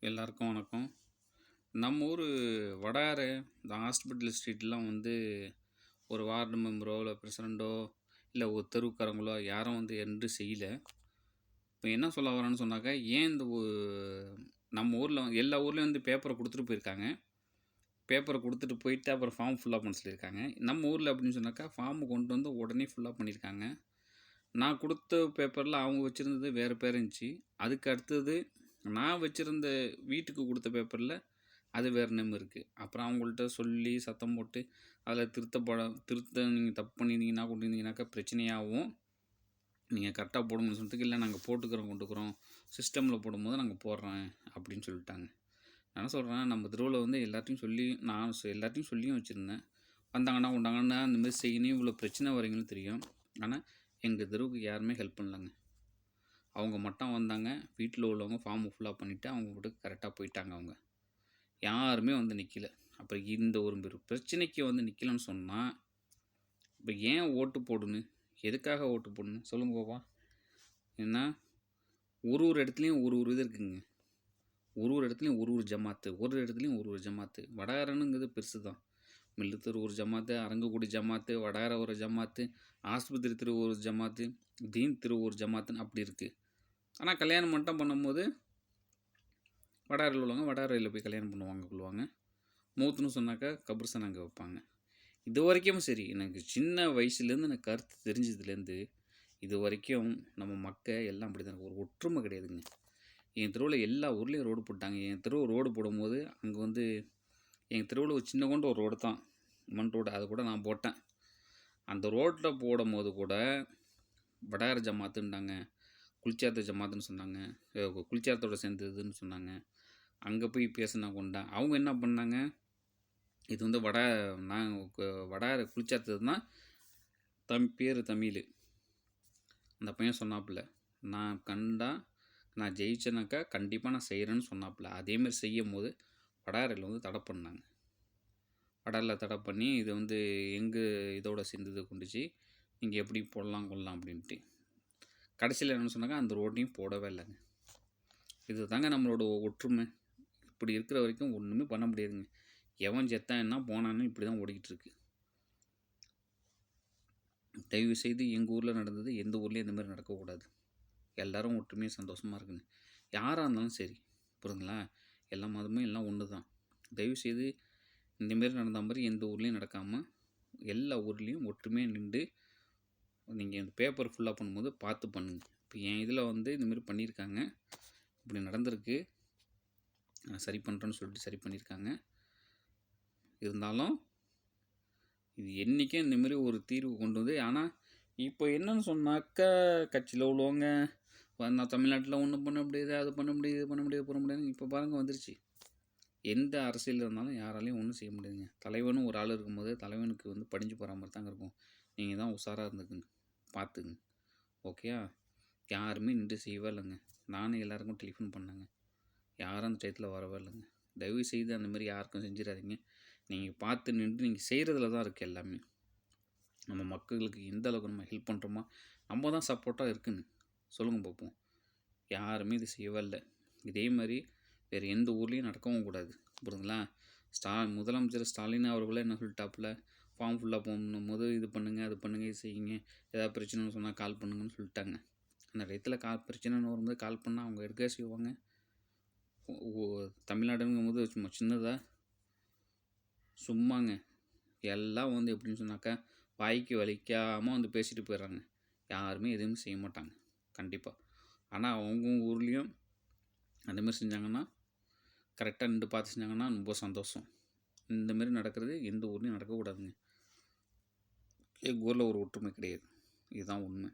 எல்லாருக்கும் வணக்கம். நம்ம ஊர் வடார இந்த ஹாஸ்பிட்டல் ஸ்ட்ரீட்லாம் வந்து ஒரு வார்டு மெம்பரோ இல்லை பிரசிடெண்ட்டோ இல்லை ஒரு தெருவுக்காரங்களோ யாரும் வந்து என்ட்ரு செய்யல. இப்போ என்ன சொல்ல வரேன்னு சொன்னாக்கா, ஏன் இந்த நம்ம ஊரில் எல்லா ஊர்லேயும் வந்து பேப்பரை கொடுத்துட்டு போயிருக்காங்க. பேப்பரை கொடுத்துட்டு போயிட்டு அப்புறம் ஃபார்ம் ஃபுல்லாக பண்ண சொல்லியிருக்காங்க. நம்ம ஊரில் அப்படின்னு சொன்னாக்கா ஃபார்மு கொண்டு வந்து உடனே ஃபுல்லாக பண்ணியிருக்காங்க. நான் கொடுத்த பேப்பரில் அவங்க வச்சுருந்தது வேறு பேர் இருந்துச்சு. அதுக்கு அடுத்தது நான் வச்சுருந்த வீட்டுக்கு கொடுத்த பேப்பரில் அது வேறு நேம் இருக்குது. அப்புறம் அவங்கள்ட்ட சொல்லி சத்தம் போட்டு அதில் திருத்த நீங்கள் தப்பு பண்ணியிருந்தீங்கன்னா கொண்டிருந்தீங்கன்னாக்கா பிரச்சனையாகவும், நீங்கள் கரெக்டாக போடணும்னு சொல்லிட்டு, இல்லை நாங்கள் கொண்டுக்கிறோம் சிஸ்டமில் போடும்போது நாங்கள் போடுறேன் அப்படின்னு சொல்லிட்டாங்க. நான் என்ன சொல்கிறேன், நம்ம தெருவில் வந்து எல்லாத்தையும் சொல்லி நான் எல்லாத்தையும் சொல்லியும் வச்சுருந்தேன். வந்தாங்கன்னா உண்டாங்கன்னா இந்தமாதிரி செய்யணும், இவ்வளோ பிரச்சனை வரீங்கன்னு தெரியும். ஆனால் எங்கள் தெருவுக்கு யாருமே ஹெல்ப் பண்ணலங்க. அவங்க மட்டும் வந்தாங்க, வீட்டில் உள்ளவங்க ஃபார்மை ஃபுல்லாக பண்ணிவிட்டு அவங்க வீட்டுக்கு கரெக்டாக போயிட்டாங்க. அவங்க யாருமே வந்து நிற்கல. அப்புறம் இந்த ஒரு பிரச்சனைக்கு வந்து நிற்கலன்னு சொன்னால், இப்போ ஏன் ஓட்டு போடணும், எதுக்காக ஓட்டு போடணும் சொல்லுங்க பாப்பா. ஏன்னா ஒரு இடத்துலையும் ஒரு இது இருக்குங்க. ஒரு இடத்துலையும் ஒரு ஜமாத்து, ஒரு இடத்துலையும் ஒரு ஜமாத்து. வடாரனுங்கிறது பெருசு தான். மில்லுத்தெரு ஒரு ஜமாத்து, அரங்கக்குடி ஜமாத்து, வடார ஒரு ஜமாத்து, ஆஸ்பத்திரி தெரு ஒரு ஜமாத்து, தீன் தெரு ஒரு ஜமாத்துன்னு அப்படி இருக்குது. ஆனால் கல்யாணம் மட்டும் பண்ணும்போது வடாரில் உள்ளவங்க வடாரையில் போய் கல்யாணம் கொள்வாங்க. மூத்துன்னு சொன்னாக்கா கபிர்ஸ்தான் அங்கே வைப்பாங்க. இது வரைக்கும் சரி, எனக்கு சின்ன வயசுலேருந்து எனக்கு கருத்து தெரிஞ்சதுலேருந்து இது வரைக்கும் நம்ம மக்கள் எல்லாம் அப்படி தான். ஒரு ஒற்றுமை கிடையாதுங்க. என் தெருவில் எல்லா ஊர்லேயும் ரோடு போட்டாங்க. என் தெருவு ரோடு போடும்போது அங்கே வந்து எங்கள் தெருவில் ஒரு சின்ன கொண்டு ஒரு ரோடு தான், மண் ரோடு. அது கூட நான் போட்டேன். அந்த ரோட்டில் போடும்போது கூட வடார ஜமாத்துன்ட்டாங்க, குளிச்சாத்த ஜமாத்துன்னு சொன்னாங்க, குளிச்சாத்தோட சேர்ந்ததுன்னு சொன்னாங்க. அங்கே போய் பேசினா கொண்டா அவங்க என்ன பண்ணாங்க, இது வந்து வடார குளிச்சாத்தது தான் பேர் தமிழ். அந்த பையன் சொன்னாப்புல, நான் ஜெயிச்சேனாக்கா கண்டிப்பாக நான் செய்கிறேன்னு சொன்னாப்புல. அதேமாதிரி செய்யும் போது வடாரில் வந்து தடை பண்ணாங்க. வடாரில் தடை பண்ணி இது வந்து எங்கள் இதோட சேர்ந்தது கொண்டுச்சு, நீங்கள் எப்படி போடலாம் கொள்ளலாம் அப்படின்ட்டு. கடைசியில் என்னென்னு சொன்னாங்க, அந்த ரோட்டையும் போடவே இல்லைங்க. இது தாங்க நம்மளோட ஒற்றுமை. இப்படி இருக்கிற வரைக்கும் ஒன்றுமே பண்ண முடியாதுங்க. எவன் செத்தான் என்ன போனான்னு இப்படி தான் ஓடிக்கிட்டு இருக்கு. தயவு செய்து எங்கள் ஊரில் நடந்தது எந்த ஊர்லேயும் இந்த மாதிரி நடக்கக்கூடாது. எல்லோரும் ஒற்றுமையாக சந்தோஷமாக இருக்குங்க. யாராக இருந்தாலும் சரி, புரியுதுங்களா? எல்லா மதமும் எல்லாம் ஒன்று தான். தயவுசெய்து இந்தமாரி நடந்த மாதிரி எந்த ஊர்லேயும் நடக்காமல் எல்லா ஊர்லேயும் ஒற்றுமையாக நின்று நீங்கள் இந்த பேப்பர் ஃபுல்லாக பண்ணும்போது பார்த்து பண்ணுங்கள். இப்போ என் இதில் வந்து இந்தமாரி பண்ணியிருக்காங்க, இப்படி நடந்திருக்கு, சரி பண்ணுறேன்னு சொல்லிட்டு சரி பண்ணியிருக்காங்க. இருந்தாலும் இது என்றைக்கும் இந்தமாரி ஒரு தீர்வு கொண்டு வந்து, ஆனால் இப்போ என்னன்னு சொன்னாக்கா கட்சியில் உள்ளவங்க நான் தமிழ்நாட்டில் ஒன்றும் பண்ண முடியாது, அது பண்ண முடியாது, இது பண்ண முடியாது, போட முடியாது. இப்போ பாருங்கள் வந்துருச்சு. எந்த அரசியல் இருந்தாலும் யாராலையும் ஒன்றும் செய்ய முடியாதுங்க. தலைவனும் ஒரு ஆள் இருக்கும்போது தலைவனுக்கு வந்து படிஞ்சு போகிற மாதிரி தாங்க இருக்கும். நீங்கள் தான் உஷாராக இருந்துக்குங்க, பார்த்துக்குங்க. ஓகேயா? யாருமே நின்று செய்யவே இல்லைங்க. நானும் எல்லாருக்கும் டெலிஃபோன் பண்ணேங்க, யாரும் அந்த டயத்தில் வரவே இல்லைங்க. தயவு செய்து அந்தமாரி யாருக்கும் செஞ்சிடாதீங்க. நீங்கள் பார்த்து நின்று நீங்கள் செய்கிறதுல தான் இருக்குது எல்லாமே. நம்ம மக்களுக்கு எந்த அளவுக்கு நம்ம ஹெல்ப் பண்ணுறோமா, நம்ம தான் சப்போர்ட்டாக இருக்குன்னு சொல்லுங்கள் பார்ப்போம். யாருமே இது செய்யவே இல்லை. இதே மாதிரி வேறு எந்த ஊர்லேயும் நடக்கவும் கூடாது, புரியுதுங்களா? முதலமைச்சர் ஸ்டாலின் அவர்களே என்ன சொல்லிட்டாப்புல, ஃபார்ம் ஃபுல்லாக போகும்போது இது பண்ணுங்கள், அது பண்ணுங்கள், இது செய்யுங்க, ஏதாவது பிரச்சனைன்னு சொன்னால் கால் பண்ணுங்கன்னு சொல்லிட்டாங்க. அந்த இடத்துல பிரச்சனைன்னு வரும்போது கால் பண்ணால் அவங்க எடுக்க செய்வாங்க. தமிழ்நாடுங்கும்போது சும்மா சின்னதாக சும்மாங்க எல்லாம் வந்து எப்படின்னு சொன்னாக்கா வாய்க்கு வலிக்காமல் வந்து பேசிட்டு போயிடுறாங்க. யாருமே எதுவுமே செய்ய மாட்டாங்க கண்டிப்பாக. ஆனால் அவங்க ஊர்லேயும் அந்தமாரி செஞ்சாங்கன்னா, கரெக்டாக நின்று பார்த்து செஞ்சாங்கன்னா ரொம்ப சந்தோஷம். இந்தமாரி நடக்கிறது எந்த ஊர்லேயும் நடக்கக்கூடாதுங்க. எங்கள் ஊரில் ஒரு ஒற்றுமை கிடையாது, இதுதான் உண்மை.